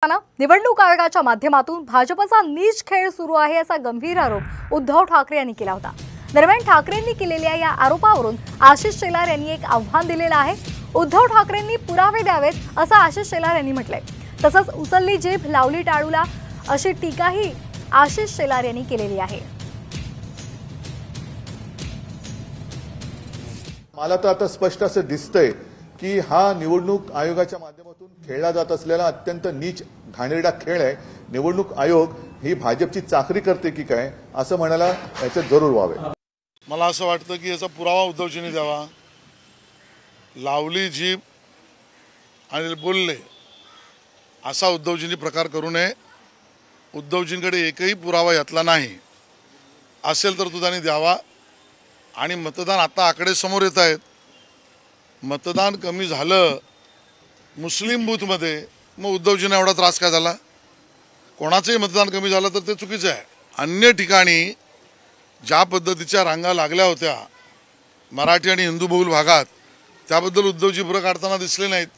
निवडणूक आयोगाच्या माध्यमातून भाजपचा नीच खेळ सुरू आहे असा गंभीर आरोप उद्धव ठाकरे यांनी केला होता। दरम्यान ठाकरेंनी केलेल्या या आरोपावरून आशिष शेलार यांनी एक आव्हान दिलेलं आहे। उद्धव ठाकरेंनी पुरावे द्यावेत असं आशिष शेलार यांनी म्हटलंय। तसंच उचलली जीभ लावली टाळूला अशी टीकाही आशिष शेलार यांनी केलेली आहे। मला तर आता स्पष्ट असं दिसतंय की हा निवडणूक आयोगाच्या माध्यमातून खेळला जात असलेला अत्यंत नीच घाणेरडा खेळ आहे। निवडणूक आयोग ही भाजपची चाकरी करते की काय असं म्हणायला याचे जरूर व्हावे। मला असं वाटतं की याचा पुरावा उद्धवजींनी द्यावा। लावली जीभ आणि बोलले असा उद्धवजींनी प्रकार करू नये। उद्धवजींकडे एकही पुरावा यातला नाही, असेल तर तो त्यांनी द्यावा। आणि मतदान आता आकडे समोर येत आहेत, मतदान कमी झालं मुस्लिम बूथमध्ये, मग उद्धवजींना एवढा त्रास काय झाला? कोणाचंही मतदान कमी झालं तर ते चुकीचं आहे। अन्य ठिकाणी ज्या पद्धतीच्या रांगा लागल्या होत्या मराठी आणि हिंदू बहुल भागात, त्याबद्दल उद्धवजी भुरं काढताना दिसले नाहीत।